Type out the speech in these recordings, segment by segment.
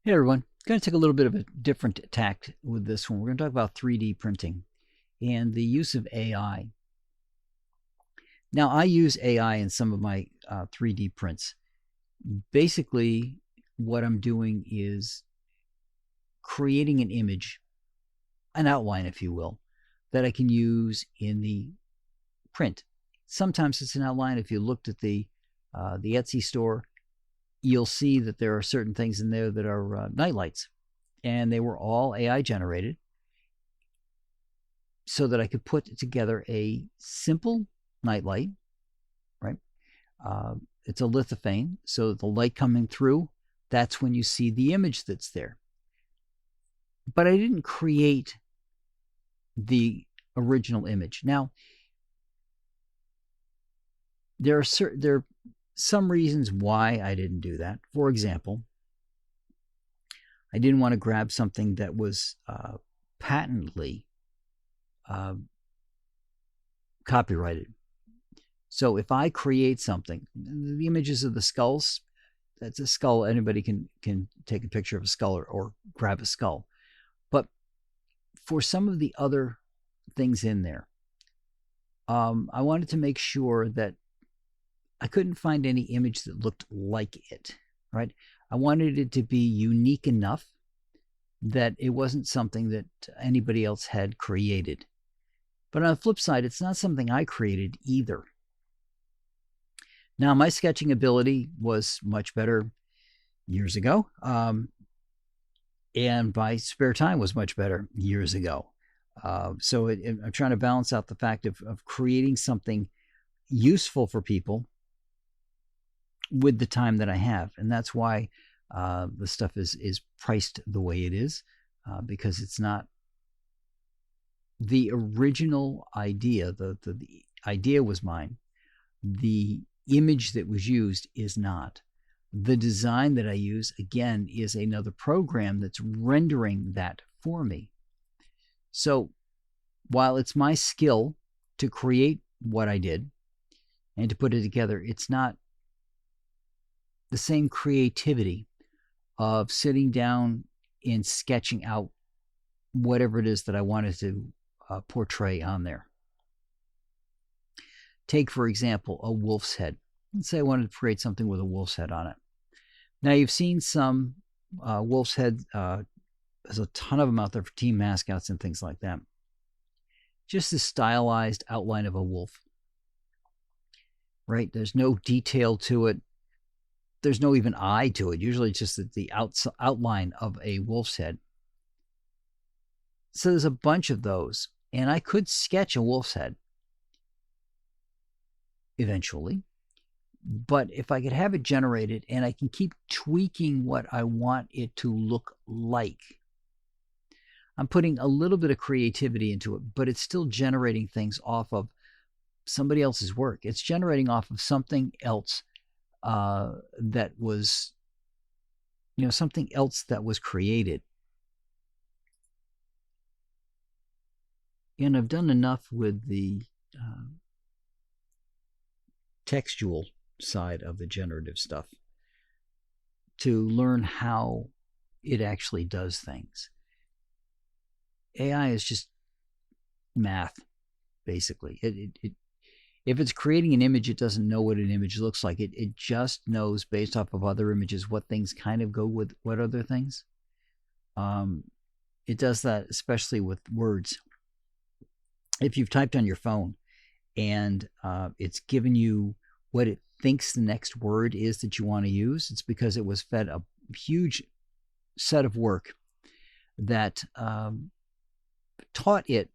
Hey everyone, going to take a little bit of a different tact with this one. We're going to talk about 3D printing and the use of AI. Now, I use AI in some of my 3D prints. Basically, what I'm doing is creating an image, an outline, if you will, that I can use in the print. Sometimes it's an outline. If you looked at the Etsy store, you'll see that there are certain things in there that are nightlights, and they were all AI generated so that I could put together a simple nightlight, right? It's a lithophane, so the light coming through, that's when you see the image that's there. But I didn't create the original image. Now, there are some reasons why I didn't do that. For example, I didn't want to grab something that was patently copyrighted. So if I create something, the images of the skulls, that's a skull. Anybody can take a picture of a skull or grab a skull. But for some of the other things in there, I wanted to make sure that I couldn't find any image that looked like it, right? I wanted it to be unique enough that it wasn't something that anybody else had created. But on the flip side, it's not something I created either. Now, my sketching ability was much better years ago, and my spare time was much better years ago. So I'm trying to balance out the fact of creating something useful for people with the time that I have. And that's why the stuff is priced the way it is, because it's not the original idea. The idea was mine. The image that was used is not. The design that I use, again, is another program that's rendering that for me. So while it's my skill to create what I did and to put it together, it's not the same creativity of sitting down and sketching out whatever it is that I wanted to portray on there. Take, for example, a wolf's head. Let's say I wanted to create something with a wolf's head on it. Now, you've seen some wolf's head. There's a ton of them out there for team mascots and things like that. Just the stylized outline of a wolf, right? There's no detail to it. There's no even eye to it. Usually it's just the outline of a wolf's head. So there's a bunch of those. And I could sketch a wolf's head eventually. But if I could have it generated and I can keep tweaking what I want it to look like, I'm putting a little bit of creativity into it, but it's still generating things off of somebody else's work. It's generating off of something else that was, something else that was created. And I've done enough with the textual side of the generative stuff to learn how it actually does things. AI is just math, basically. If it's creating an image, it doesn't know what an image looks like. It just knows based off of other images what things kind of go with what other things. It does that especially with words. If you've typed on your phone and it's given you what it thinks the next word is that you want to use, it's because it was fed a huge set of work that taught it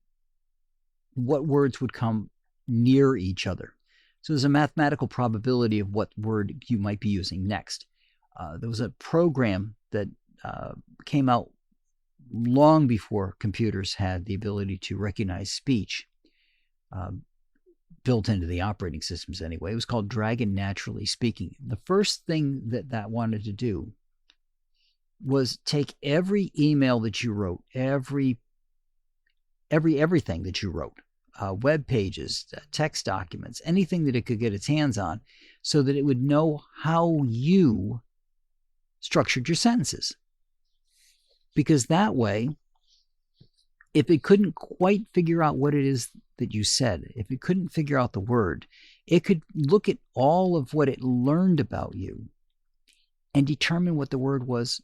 what words would come near each other. So there's a mathematical probability of what word you might be using next. There was a program that came out long before computers had the ability to recognize speech, built into the operating systems anyway. It was called Dragon Naturally Speaking. The first thing that wanted to do was take every email that you wrote, everything that you wrote, web pages, text documents, anything that it could get its hands on, so that it would know how you structured your sentences. Because that way, if it couldn't quite figure out what it is that you said, if it couldn't figure out the word, it could look at all of what it learned about you and determine what the word was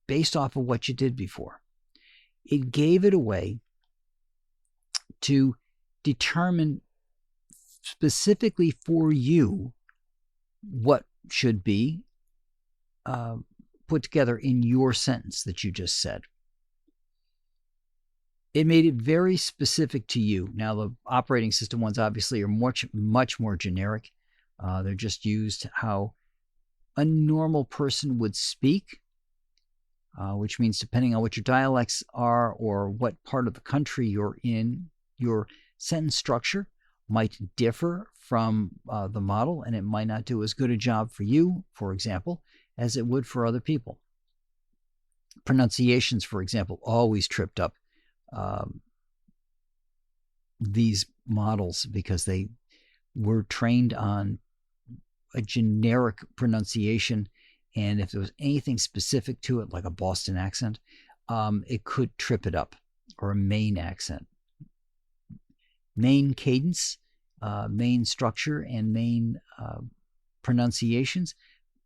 based off of what you did before. It gave it a way to determine specifically for you what should be put together in your sentence that you just said. It made it very specific to you. Now, the operating system ones obviously are much more generic. They're just used how a normal person would speak, which means depending on what your dialects are or what part of the country you're in, your sentence structure might differ from the model, and it might not do as good a job for you, for example, as it would for other people. Pronunciations, for example, always tripped up these models because they were trained on a generic pronunciation, and if there was anything specific to it, like a Boston accent, it could trip it up, or a Maine accent. Maine cadence, Maine structure, and Maine pronunciations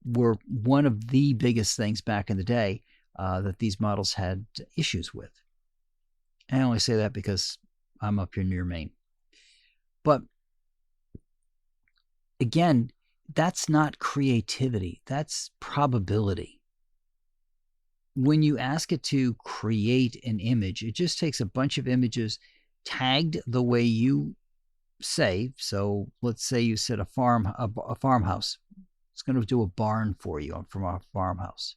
were one of the biggest things back in the day that these models had issues with. I only say that because I'm up here near Maine. But again, that's not creativity. That's probability. When you ask it to create an image, it just takes a bunch of images tagged the way you say. So let's say you said a farmhouse. It's going to do a barn for you from a farmhouse.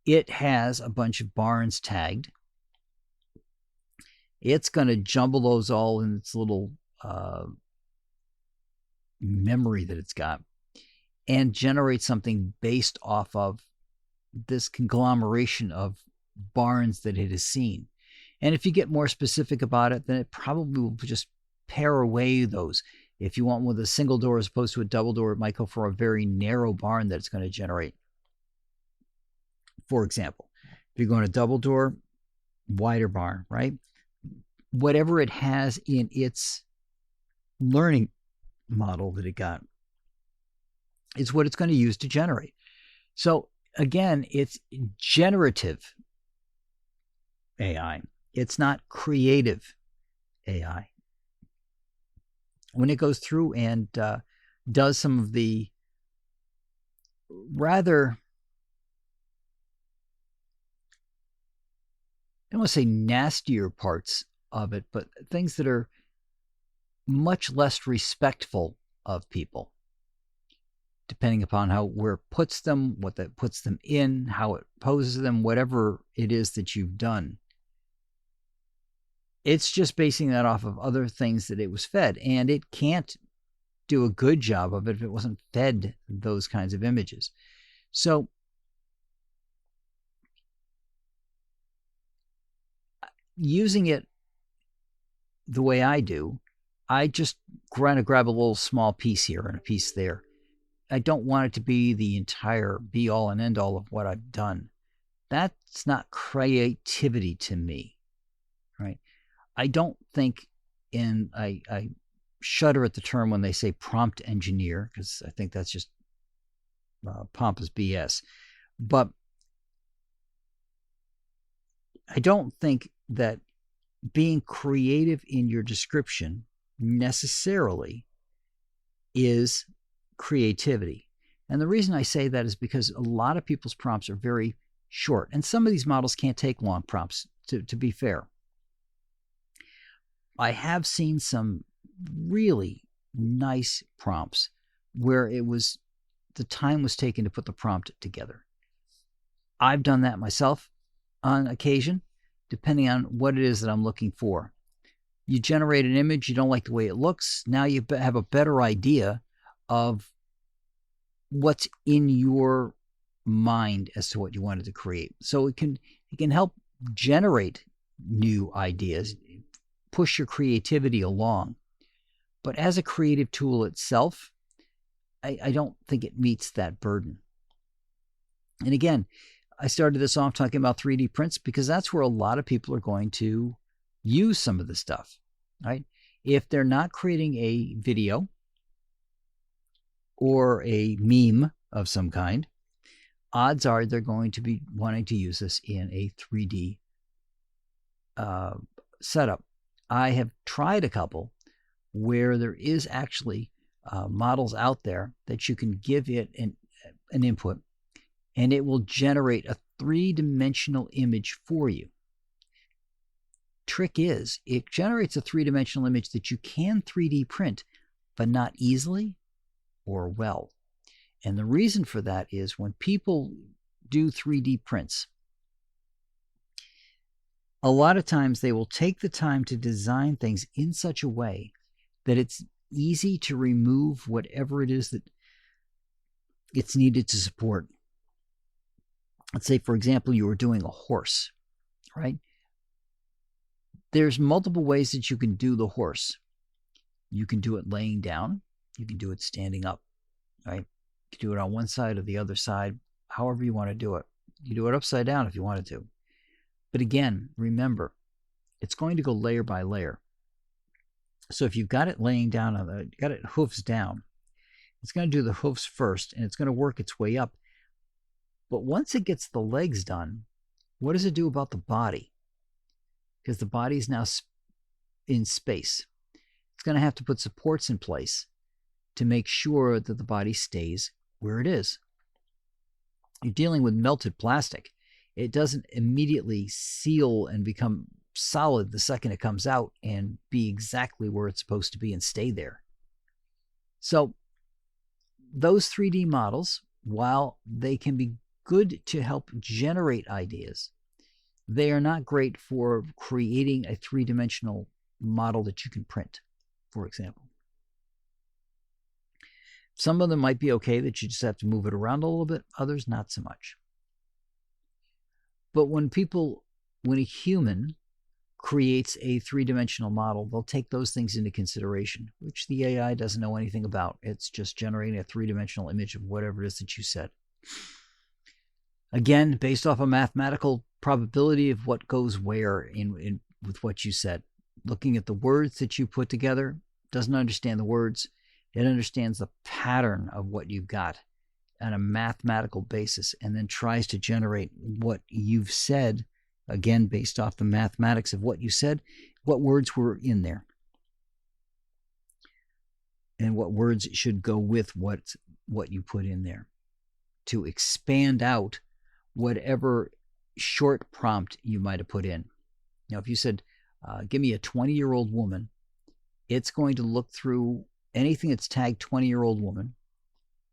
It has a bunch of barns tagged. It's going to jumble those all in its little memory that it's got and generate something based off of this conglomeration of barns that it has seen. And if you get more specific about it, then it probably will just pare away those. If you want one with a single door as opposed to a double door, it might go for a very narrow barn that it's going to generate. For example, if you're going to double door, wider barn, right? Whatever it has in its learning model that it got, it's what it's going to use to generate. So again, it's generative AI. It's not creative AI. When it goes through and does some of the rather, I don't want to say nastier parts of it, but things that are much less respectful of people, depending upon where it puts them, what that puts them in, how it poses them, whatever it is that you've done. It's just basing that off of other things that it was fed, and it can't do a good job of it if it wasn't fed those kinds of images. So using it the way I do, I just kind of grab a little small piece here and a piece there. I don't want it to be the entire be-all and end-all of what I've done. That's not creativity to me, right? I don't think I shudder at the term when they say prompt engineer, because I think that's just pompous BS. But I don't think that being creative in your description necessarily is creativity. And the reason I say that is because a lot of people's prompts are very short, and some of these models can't take long prompts, to be fair. I have seen some really nice prompts where the time was taken to put the prompt together. I've done that myself on occasion, depending on what it is that I'm looking for. You generate an image, you don't like the way it looks. Now you have a better idea of what's in your mind as to what you wanted to create. So it can help generate new ideas, push your creativity along. But as a creative tool itself, I don't think it meets that burden. And again, I started this off talking about 3D prints because that's where a lot of people are going to use some of this stuff, right? If they're not creating a video or a meme of some kind, odds are they're going to be wanting to use this in a 3D setup. I have tried a couple where there is actually models out there that you can give it an input, and it will generate a 3-dimensional image for you. Trick is, it generates a 3-dimensional image that you can 3D print, but not easily or well. And the reason for that is when people do 3D prints, a lot of times they will take the time to design things in such a way that it's easy to remove whatever it is that it's needed to support. Let's say, for example, you were doing a horse, right? There's multiple ways that you can do the horse. You can do it laying down. You can do it standing up, right? You can do it on one side or the other side, however you want to do it. You do it upside down if you wanted to. But again, remember, it's going to go layer by layer. So if you've got it laying down, got it hoofs down, it's going to do the hoofs first, and it's going to work its way up. But once it gets the legs done, what does it do about the body? Because the body is now in space. It's going to have to put supports in place to make sure that the body stays where it is. You're dealing with melted plastic. It doesn't immediately seal and become solid the second it comes out and be exactly where it's supposed to be and stay there. So those 3D models, while they can be good to help generate ideas, they are not great for creating a 3-dimensional model that you can print, for example. Some of them might be okay that you just have to move it around a little bit, others not so much. But when a human creates a 3-dimensional model, they'll take those things into consideration, which the AI doesn't know anything about. It's just generating a 3-dimensional image of whatever it is that you said. Again, based off a mathematical probability of what goes where with what you said. Looking at the words that you put together, doesn't understand the words. It understands the pattern of what you've got on a mathematical basis, and then tries to generate what you've said, again, based off the mathematics of what you said, what words were in there, and what words should go with what you put in there to expand out whatever short prompt you might have put in. Now, if you said, give me a 20-year-old woman, it's going to look through anything that's tagged 20-year-old woman.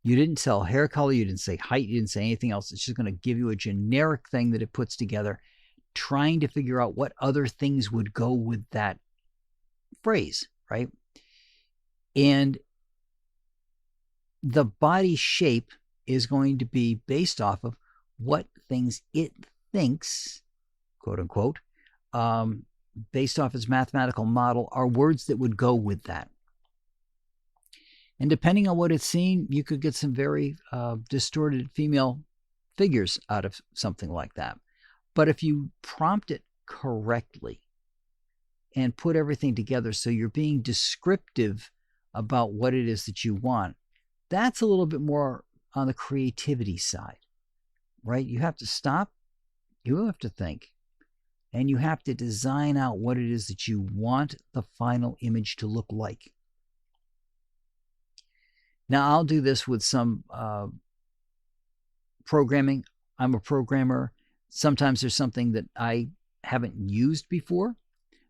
You didn't tell hair color, you didn't say height, you didn't say anything else. It's just going to give you a generic thing that it puts together, trying to figure out what other things would go with that phrase, right? And the body shape is going to be based off of what things it thinks, quote unquote, based off its mathematical model, are words that would go with that. And depending on what it's seeing, you could get some very distorted female figures out of something like that. But if you prompt it correctly and put everything together so you're being descriptive about what it is that you want, that's a little bit more on the creativity side, right? You have to stop, you have to think, and you have to design out what it is that you want the final image to look like. Now, I'll do this with some programming. I'm a programmer. Sometimes there's something that I haven't used before,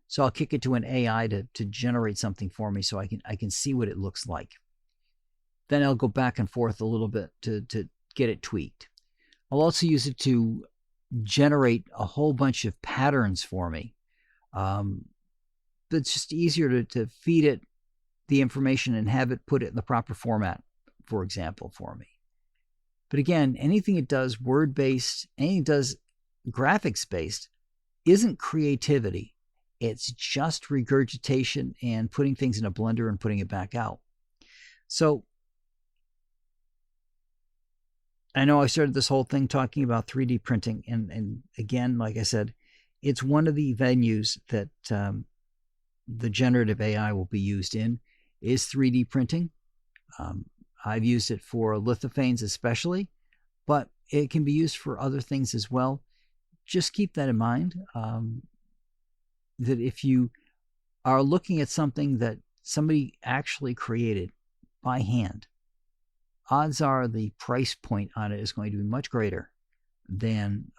so I'll kick it to an AI to generate something for me so I can see what it looks like. Then I'll go back and forth a little bit to get it tweaked. I'll also use it to generate a whole bunch of patterns for me. It's just easier to feed it the information and have it put it in the proper format, for example, for me. But again, anything it does word-based, anything it does graphics-based isn't creativity. It's just regurgitation and putting things in a blender and putting it back out. So I know I started this whole thing talking about 3D printing, and again, like I said, it's one of the venues that the generative AI will be used in is 3D printing. Um, I've used it for lithophanes especially, but it can be used for other things as well. Just keep that in mind, that if you are looking at something that somebody actually created by hand, odds are the price point on it is going to be much greater than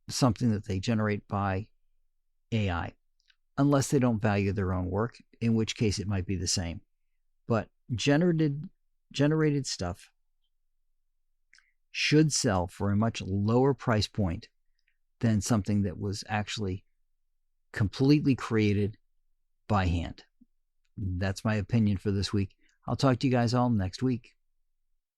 something that they generate by AI, unless they don't value their own work, in which case it might be the same. But generated stuff should sell for a much lower price point than something that was actually completely created by hand. That's my opinion for this week. I'll talk to you guys all next week.